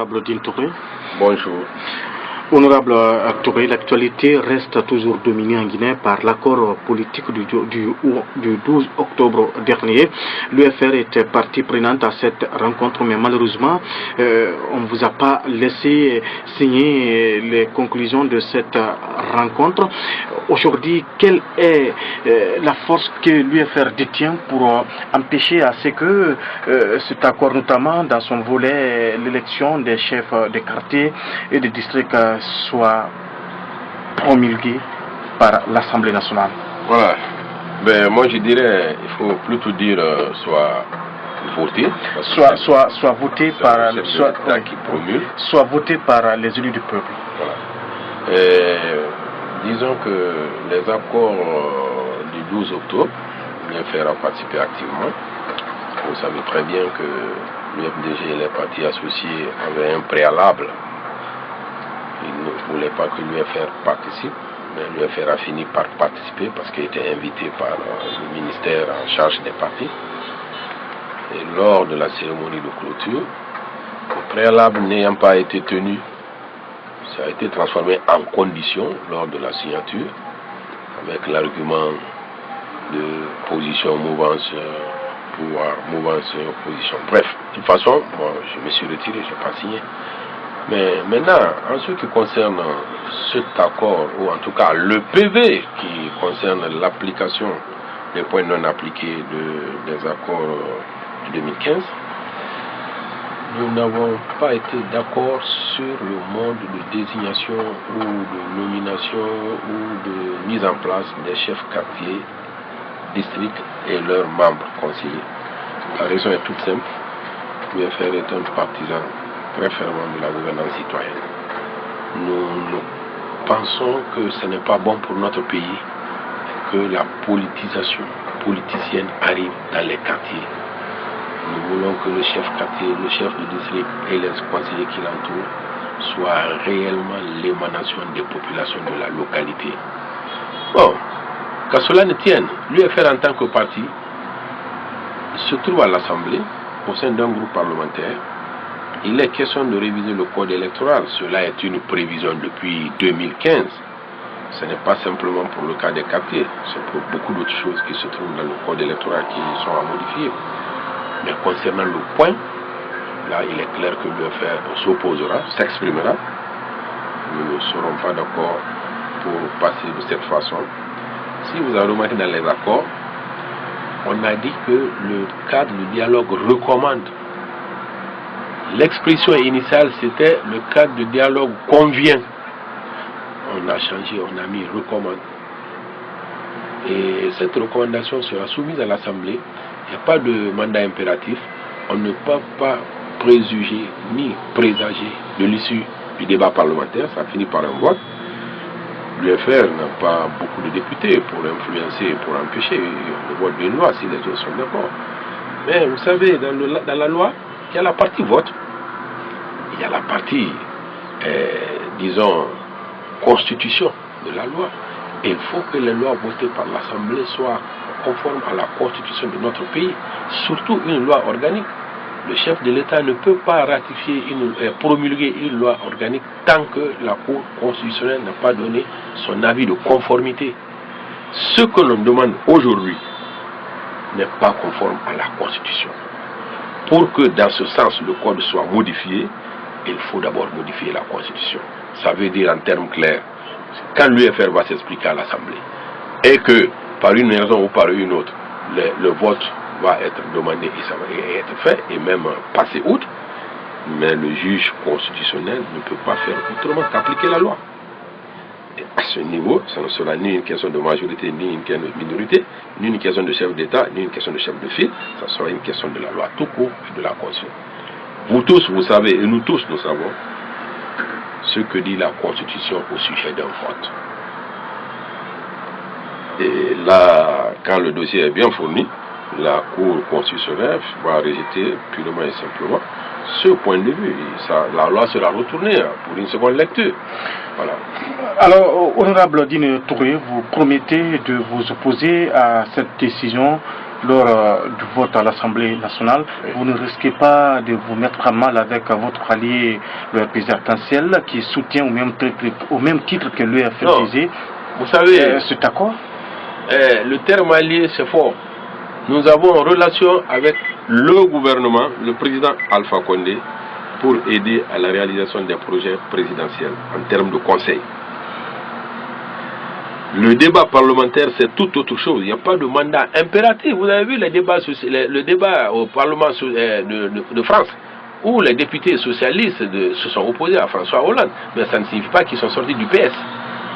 Blodine Touré. Bonjour. Honorable Touré, l'actualité reste toujours dominée en Guinée par l'accord politique du 12 octobre dernier. L'UFR était partie prenante à cette rencontre, mais malheureusement, on ne vous a pas laissé signer les conclusions de cette rencontre. Aujourd'hui, quelle est la force que l'UFR détient pour empêcher à ce que cet accord, notamment dans son volet l'élection des chefs de quartier et de district, soit promulgué par l'Assemblée nationale? Voilà. Ben, moi je dirais, il faut plutôt dire soit voté. Soit voté par soit voté par les élus du peuple. Voilà. Disons que les accords du 12 octobre, l'UFR a participé activement. Vous savez très bien que l'UFDG et les partis associés avaient un préalable. Ils ne voulaient pas que l'UFR participe, mais l'UFR a fini par participer parce qu'il était invité par le ministère en charge des partis. Et lors de la cérémonie de clôture, le préalable n'ayant pas été tenu, ça a été transformé en condition lors de la signature, avec l'argument de position, mouvance, pouvoir, mouvance, opposition. Bref, de toute façon, moi, je me suis retiré, je n'ai pas signé. Mais maintenant, en ce qui concerne cet accord, ou en tout cas le PV qui concerne l'application des points non appliqués des accords de 2015, nous n'avons pas été d'accord sur le mode de désignation ou de nomination ou de mise en place des chefs quartiers, districts et leurs membres conseillers. La raison est toute simple. L'UFR est un partisan très fermement de la gouvernance citoyenne. Nous pensons que ce n'est pas bon pour notre pays que la politisation politicienne arrive dans les quartiers. Nous voulons que le chef quartier, le chef de district et les conseillers qui l'entourent soient réellement l'émanation des populations de la localité. Bon, qu'à cela ne tienne, l'UFR en tant que parti se trouve à l'Assemblée au sein d'un groupe parlementaire. Il est question de réviser le code électoral. Cela est une prévision depuis 2015. Ce n'est pas simplement pour le cas des quartiers, c'est pour beaucoup d'autres choses qui se trouvent dans le code électoral qui sont à modifier. Mais concernant le point, là il est clair que l'UFR s'opposera, s'exprimera. Nous ne serons pas d'accord pour passer de cette façon. Si vous avez remarqué dans les accords, on a dit que le cadre de dialogue recommande. L'expression initiale, c'était le cadre de dialogue convient. On a changé, on a mis recommande. Et cette recommandation sera soumise à l'Assemblée. Il n'y a pas de mandat impératif. On ne peut pas préjuger ni présager de l'issue du débat parlementaire. Ça finit par un vote. L'UFR n'a pas beaucoup de députés pour influencer, pour empêcher le vote d'une loi si les autres sont d'accord. Mais vous savez, dans la loi, il y a la partie vote, il y a la partie, disons, constitution de la loi. Et il faut que les lois votées par l'Assemblée soient conformes à la constitution de notre pays, surtout une loi organique. Le chef de l'État ne peut pas ratifier, promulguer une loi organique tant que la Cour constitutionnelle n'a pas donné son avis de conformité. Ce que l'on demande aujourd'hui n'est pas conforme à la Constitution. Pour que dans ce sens le code soit modifié, il faut d'abord modifier la Constitution. Ça veut dire en termes clairs, quand l'UFR va s'expliquer à l'Assemblée et que par une raison ou par une autre, le vote va être demandé et ça va être fait et même passer outre, mais le juge constitutionnel ne peut pas faire autrement qu'appliquer la loi. Et à ce niveau, ça ne sera ni une question de majorité, ni une question de minorité, ni une question de chef d'État, ni une question de chef de file, ça sera une question de la loi tout court et de la Constitution. Vous tous, vous savez, et nous tous, nous savons ce que dit la Constitution au sujet d'un vote. Et là, quand le dossier est bien fourni, la Cour constitutionnelle va rejeter purement et simplement ce point de vue. La loi sera retournée pour une seconde lecture. Voilà. Alors, honorable Dine Touré, vous promettez de vous opposer à cette décision lors du vote à l'Assemblée nationale, vous ne risquez pas de vous mettre à mal avec votre allié, le RPG Arc-en-Ciel, qui soutient au même titre que l'UFDG vous savez, cet accord? Le terme allié, c'est fort. Nous avons une relation avec le gouvernement, le président Alpha Condé, pour aider à la réalisation des projets présidentiels en termes de conseil. Le débat parlementaire, c'est tout autre chose. Il n'y a pas de mandat impératif. Vous avez vu le débat au Parlement de France, où les députés socialistes se sont opposés à François Hollande. Mais ça ne signifie pas qu'ils sont sortis du PS.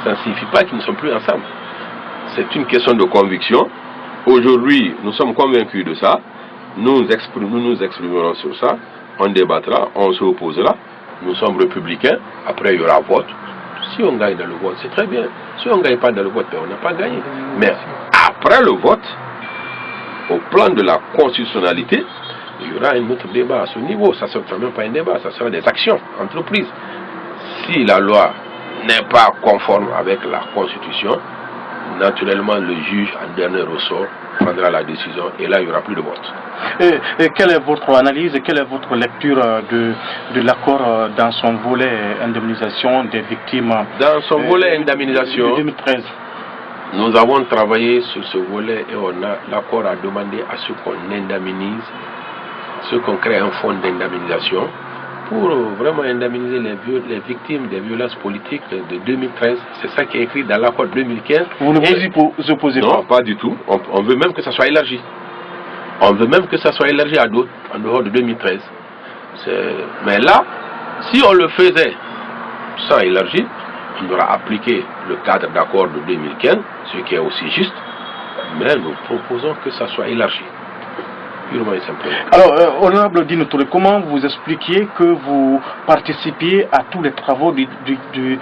Ça ne signifie pas qu'ils ne sont plus ensemble. C'est une question de conviction. Aujourd'hui, nous sommes convaincus de ça. Nous nous exprimerons sur ça. On débattra, on se opposera. Nous sommes républicains. Après, il y aura vote. Si on gagne dans le vote, c'est très bien. Si on ne gagne pas dans le vote, on n'a pas gagné. Mais après le vote, au plan de la constitutionnalité, il y aura un autre débat à ce niveau. Ça ne sera même pas un débat, ça sera des actions entreprises. Si la loi n'est pas conforme avec la Constitution, naturellement le juge en dernier ressort prendra la décision et là il n'y aura plus de vote. Et quelle est votre analyse et quelle est votre lecture de l'accord dans son volet indemnisation des victimes? Dans son volet indemnisation, de 2013. Nous avons travaillé sur ce volet et l'accord a demandé à ce qu'on indemnise, qu'on crée un fonds d'indemnisation pour vraiment indemniser les victimes des violences politiques de 2013. C'est ça qui est écrit dans l'accord 2015. Vous ne vous opposez pas? Non, pas du tout. On veut même que ça soit élargi. On veut même que ça soit élargi à d'autres, en dehors de 2013. Mais là, si on le faisait sans élargir, on devra appliquer le cadre d'accord de 2015, ce qui est aussi juste, mais nous proposons que ça soit élargi. Purement et simplement. Alors, honorable Dino Touré, comment vous expliquiez que vous participiez à tous les travaux du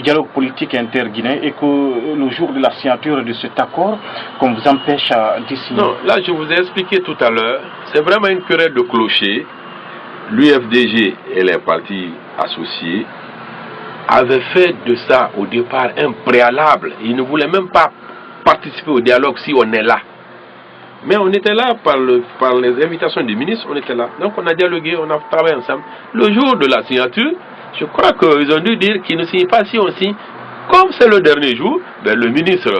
dialogue politique interguinéen et que le jour de la signature de cet accord, qu'on vous empêche d'y signer? Non, là je vous ai expliqué tout à l'heure, c'est vraiment une querelle de clocher. L'UFDG et les partis associés avaient fait de ça au départ un préalable. Ils ne voulaient même pas participer au dialogue si on est là. Mais on était là par les invitations du ministre, on était là. Donc on a dialogué, on a travaillé ensemble. Le jour de la signature, je crois qu'ils ont dû dire qu'ils ne signent pas si on signe. Comme c'est le dernier jour, ben le ministre,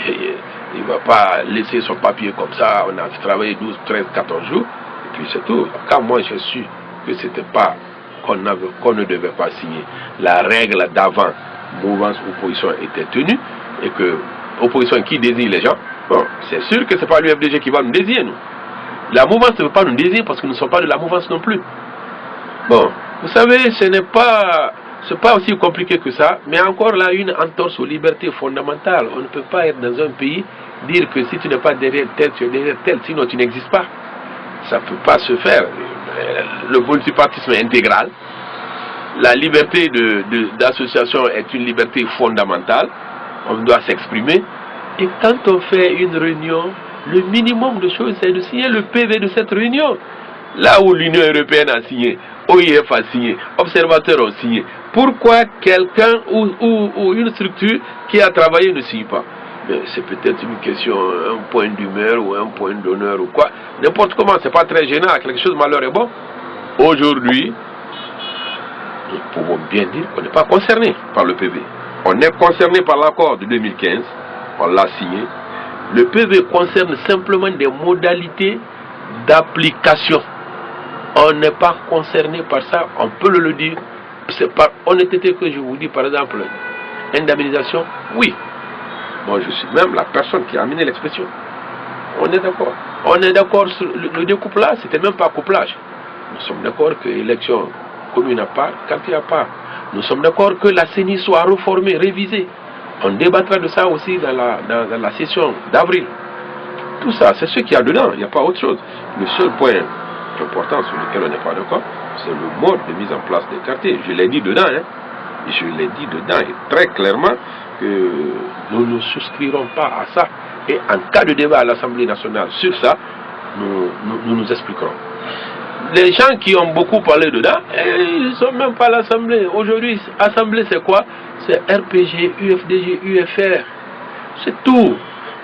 il ne va pas laisser son papier comme ça. On a travaillé 12, 13, 14 jours, et puis c'est tout. Quand moi j'ai su que c'était pas, qu'on ne devait pas signer, la règle d'avant, mouvance opposition était tenue, et que opposition qui désigne les gens, bon, c'est sûr que ce n'est pas l'UFDG qui va nous désigner, nous. La mouvance ne veut pas nous désigner parce que nous ne sommes pas de la mouvance non plus. Bon, vous savez, c'est pas aussi compliqué que ça, mais encore là, une entorse aux libertés fondamentales. On ne peut pas être dans un pays, dire que si tu n'es pas derrière tel, tu es derrière tel, sinon tu n'existes pas. Ça ne peut pas se faire. Le multipartisme est intégral. La liberté d'association est une liberté fondamentale. On doit s'exprimer. Et quand on fait une réunion, le minimum de choses, c'est de signer le PV de cette réunion. Là où l'Union européenne a signé, OIF a signé, observateurs ont signé. Pourquoi quelqu'un ou une structure qui a travaillé ne signe pas? C'est peut-être une question, un point d'humeur ou un point d'honneur ou quoi. N'importe comment, c'est pas très gênant, quelque chose de malheur est bon. Aujourd'hui, nous pouvons bien dire qu'on n'est pas concerné par le PV. On est concerné par l'accord de 2015, on l'a signé. Le PV concerne simplement des modalités d'application. On n'est pas concerné par ça, on peut le dire. C'est par honnêteté que je vous dis, par exemple, indemnisation, oui. Moi, je suis même la personne qui a amené l'expression. On est d'accord. On est d'accord sur le découplage, c'était même pas couplage. Nous sommes d'accord que l'élection commune à part, quartier à part. Nous sommes d'accord que la CENI soit reformée, révisée. On débattra de ça aussi dans la session d'avril. Tout ça, c'est ce qu'il y a dedans, il n'y a pas autre chose. Le seul point important sur lequel on n'est pas d'accord, c'est le mode de mise en place des quartiers. Je l'ai dit dedans, hein. Je l'ai dit dedans et très clairement que nous ne souscrirons pas à ça. Et en cas de débat à l'Assemblée nationale sur ça, nous expliquerons. Les gens qui ont beaucoup parlé dedans, ils ne sont même pas à l'Assemblée. Aujourd'hui, l'Assemblée c'est quoi? C'est RPG, UFDG, UFR. C'est tout.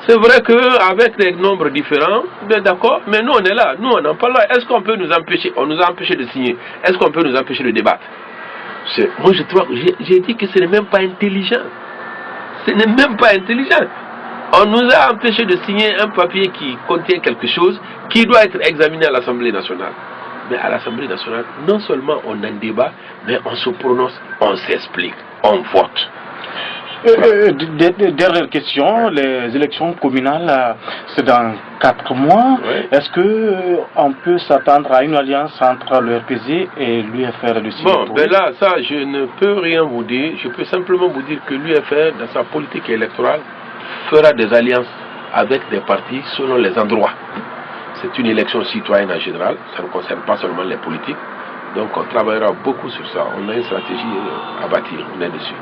C'est vrai qu'avec des nombres différents, bien d'accord, mais nous on est là, nous on en parle là. Est-ce qu'on peut nous empêcher? On nous a empêché de signer. Est-ce qu'on peut nous empêcher de débattre? Moi je trouve, j'ai dit que ce n'est même pas intelligent. Ce n'est même pas intelligent. On nous a empêché de signer un papier qui contient quelque chose qui doit être examiné à l'Assemblée nationale. Mais à l'Assemblée nationale, non seulement on a un débat, mais on se prononce, on s'explique, on vote. Dernière question, les élections communales, c'est dans 4 mois. Oui. Est-ce qu'on peut s'attendre à une alliance entre le RPG et l'UFR de Sine? Bon, ben là, ça, je ne peux rien vous dire. Je peux simplement vous dire que l'UFR, dans sa politique électorale, fera des alliances avec des partis selon les endroits. C'est une élection citoyenne en général, ça ne concerne pas seulement les politiques. Donc on travaillera beaucoup sur ça. On a une stratégie à bâtir, on est dessus.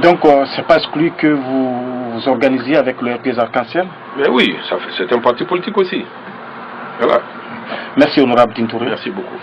Donc, c'est pas exclu que vous vous organisiez avec le RPG Arc-en-Ciel? Mais oui, c'est un parti politique aussi. Voilà. Merci, honorable Tintouré. Merci beaucoup.